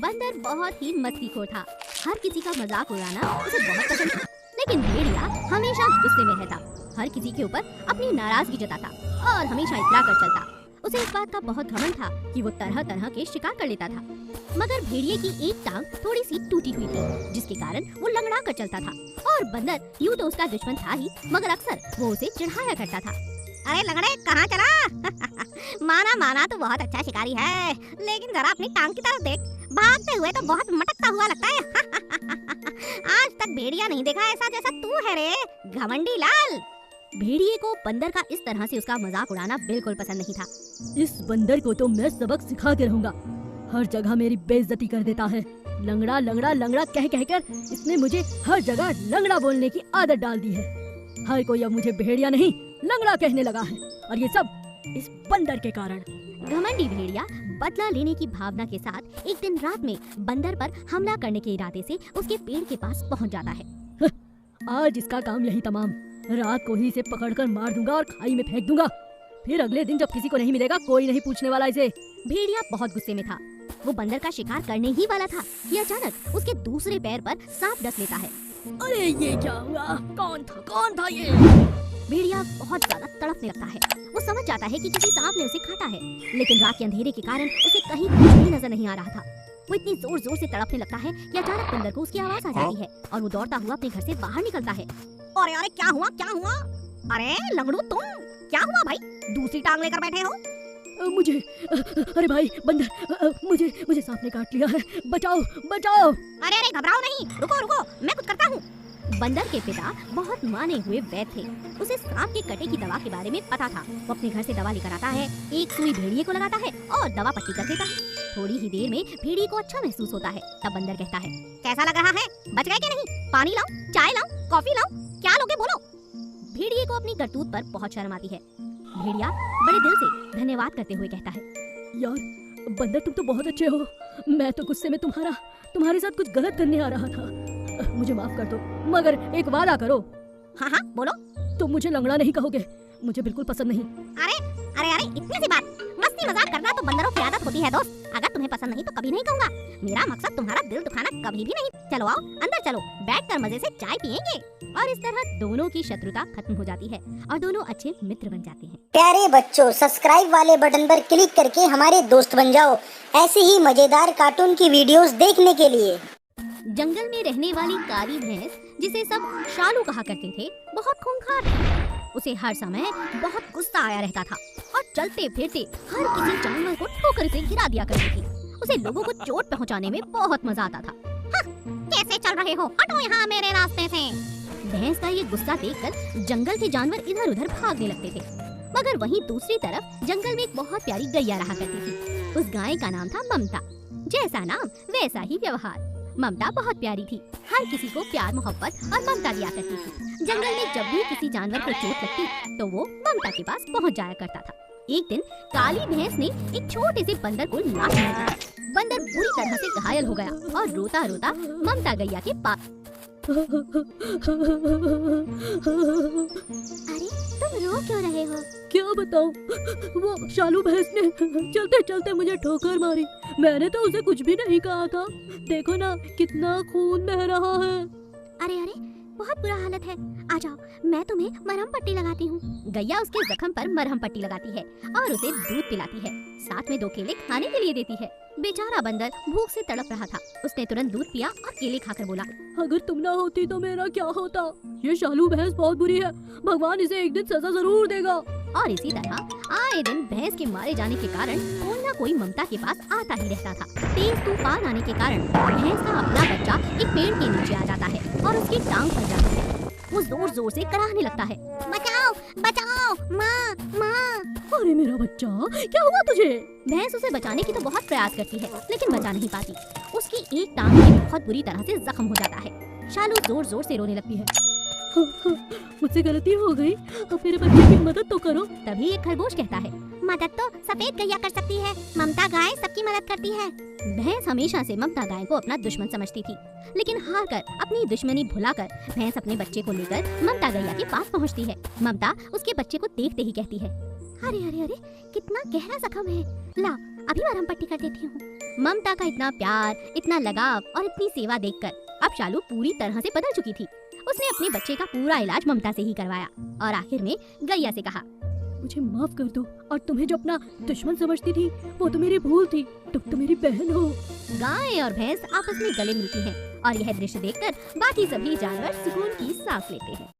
बंदर बहुत ही मस्तीखोर था। हर किसी का मजाक उड़ाना उसे बहुत पसंद था। लेकिन भेड़िया हमेशा गुस्से में रहता, हर किसी के ऊपर अपनी नाराजगी जताता और हमेशा इतरा कर चलता। उसे इस बात का बहुत घमंड था कि वो तरह तरह के शिकार कर लेता था। मगर भेड़िए की एक टांग थोड़ी सी टूटी हुई थी, जिसके कारण वो लंगड़ा कर चलता था। और बंदर यूं तो उसका दुश्मन था ही, मगर अक्सर वो उसे चिढ़ाया करता था। अरे लंगड़े कहाँ चला? माना तो बहुत अच्छा शिकारी है, लेकिन जरा अपनी टांग की तरफ देख, भागते हुए तो बहुत मटकता हुआ लगता है। आज तक भेड़िया नहीं देखा ऐसा जैसा तू है रे, घमंडी लाल। भेड़िए को बंदर का इस तरह से उसका मजाक उड़ाना बिल्कुल पसंद नहीं था। इस बंदर को तो मैं सबक सिखाते रहूंगा, हर जगह मेरी बेइज्जती कर देता है। लंगड़ा लंगड़ा लंगड़ा कह कहकर इसने मुझे हर जगह लंगड़ा बोलने की आदत डाल दी है। हर कोई अब मुझे भेड़िया नहीं लंगड़ा कहने लगा है, और ये सब इस बंदर के कारण। घमंडी भेड़िया बदला लेने की भावना के साथ एक दिन रात में बंदर पर हमला करने के इरादे से उसके पेड़ के पास पहुंच जाता है। आज इसका काम यही तमाम, रात को ही इसे पकड़कर मार दूंगा और खाई में फेंक दूंगा। फिर अगले दिन जब किसी को नहीं मिलेगा, कोई नहीं पूछने वाला इसे। भेड़िया बहुत गुस्से में था। वो बंदर का शिकार करने ही वाला था कि अचानक उसके दूसरे पैर पर सांप डस लेता है। अरे ये क्या हुआ? कौन था ये? भेड़िया बहुत ज्यादा तड़पने लगता है। वो समझ जाता है कि किसी सांप ने उसे काटा है, लेकिन रात के अंधेरे के कारण उसे कहीं कुछ भी नजर नहीं आ रहा था। वो इतनी जोर जोर से तड़पने लगता है कि अचानक बंदर को उसकी आवाज आ जाती है और वो दौड़ता हुआ अपने घर से बाहर निकलता है। अरे अरे क्या हुआ? अरे लंगड़ू तुम, क्या हुआ भाई? दूसरी टांग लेकर बैठे हो? अरे भाई बंदर, मुझे सांप ने काट लिया है, बचाओ। अरे अरे घबराओ नहीं, रुको मैं कुछ करता हूँ। बंदर के पिता बहुत माने हुए वैद्य थे। उसे सांप के कटे की दवा के बारे में पता था। वो अपने घर से दवा लेकर आता है, एक सुई भेड़िए को लगाता है और दवा पट्टी कर देता है। थोड़ी ही देर में भेड़िए को अच्छा महसूस होता है। तब बंदर कहता है, कैसा लग रहा है? बच गए कि नहीं? पानी लाऊं, चाय लाऊं, कॉफी लाऊं, क्या लोगे बोलो? भेड़िए को अपनी करतूत पर बहुत शर्म आती है। भेड़िया बड़े दिल से धन्यवाद करते हुए कहता है, यार बंदर तुम तो बहुत अच्छे हो। मैं तो गुस्से में तुम्हारे साथ कुछ गलत करने आ रहा था, मुझे माफ कर दो, मगर एक वादा करो। हाँ बोलो। तुम मुझे लंगड़ा नहीं कहोगे, मुझे बिल्कुल पसंद नहीं। अरे इतनी सी बात, मस्ती मजाक करना तो बंदरों की आदत होती है दोस्त। अगर तुम्हें पसंद नहीं तो कभी नहीं कहूँगा। मेरा मकसद तुम्हारा दिल दुखाना कभी भी नहीं। चलो आओ अंदर चलो, बैठकर मजे से चाय पियेंगे। और इस तरह दोनों की शत्रुता खत्म हो जाती है और दोनों अच्छे मित्र बन जाते हैं। प्यारे बच्चों, सब्सक्राइब वाले बटन पर क्लिक करके हमारे दोस्त बन जाओ, ऐसे ही मजेदार कार्टून की वीडियोस देखने के लिए। जंगल में रहने वाली काली भैंस, जिसे सब शालू कहा करते थे, बहुत खूंखार थी। उसे हर समय बहुत गुस्सा आया रहता था और चलते फिरते हर किसी जानवर को ठोकर से गिरा दिया करती थी। उसे लोगों को चोट पहुंचाने में बहुत मजा आता था। कैसे चल रहे हो? हटो यहाँ मेरे रास्ते से। भैंस का ये गुस्सा देखकर जंगल के जानवर इधर उधर भागने लगते थे। मगर वहीं दूसरी तरफ जंगल में एक बहुत प्यारी गैया रहा करती थी। उस गाय का नाम था ममता। जैसा नाम वैसा ही व्यवहार। ममता बहुत प्यारी थी, हर किसी को प्यार मोहब्बत और ममता दिया करती थी। जंगल में जब भी किसी जानवर को चोट लगती तो वो ममता के पास पहुंच जाया करता था। एक दिन काली भैंस ने एक छोटे से बंदर को लात मारा। बंदर बुरी तरह से घायल हो गया और रोता रोता ममता गैया के पास। अरे तुम रो क्यों रहे हो? क्या बताऊं, वो शालू भैंस ने चलते चलते मुझे ठोकर मारी। मैंने तो उसे कुछ भी नहीं कहा था। देखो ना कितना खून बह रहा है। अरे बहुत बुरा हालत है, आ जाओ मैं तुम्हें मरहम पट्टी लगाती हूँ। गैया उसके जख्म पर मरहम पट्टी लगाती है और उसे दूध पिलाती है, साथ में 2 केले खाने के लिए देती है। बेचारा बंदर भूख से तड़प रहा था। उसने तुरंत दूध पिया और केले खाकर बोला, अगर तुम ना होती तो मेरा क्या होता? ये शालू भैंस बहुत बुरी है, भगवान इसे एक दिन सजा जरूर देगा। और इसी तरह आए दिन भैंस के मारे जाने के कारण कोई ना कोई ममता के पास आता ही रहता था। तेज तूफान आने के कारण भैंस का अपना बच्चा एक पेड़ के नीचे आ जाता है और उसकी टांग फंस जाती है। वो जोर जोर से कराहने लगता है, बचाओ माँ। अरे मेरा बच्चा, क्या हुआ तुझे? भैंस उसे बचाने की तो बहुत प्रयास करती है, लेकिन बचा नहीं पाती। उसकी एक टांग में बहुत बुरी तरह से जख्म हो जाता है। शालू जोर जोर से रोने लगती है, मुझसे गलती हो गई, अब मेरे बच्चे की मदद तो करो। तभी एक खरगोश कहता है, मदद तो सफेद गैया कर सकती है, ममता गाय सबकी मदद करती है। भैंस हमेशा से ममता गाय को अपना दुश्मन समझती थी, लेकिन हार कर अपनी दुश्मनी भुलाकर भैंस अपने बच्चे को लेकर ममता गैया के पास पहुंचती है। ममता उसके बच्चे को देखते ही कहती है, अरे कितना गहरा जख्म है, ला अभी मरहम पट्टी कर देती हूँ। ममता का इतना प्यार, इतना लगाव और इतनी सेवा देखकर अब शालू पूरी तरह से बदल चुकी थी। उसने अपने बच्चे का पूरा इलाज ममता से ही करवाया और आखिर में गैया से कहा, मुझे माफ कर दो, और तुम्हें जो अपना दुश्मन समझती थी वो तो मेरी भूल थी, तुम तो मेरी बहन हो। गाय और भैंस आपस में गले मिलती हैं और यह दृश्य देखकर बाकी सभी जानवर सुकून की सांस लेते हैं।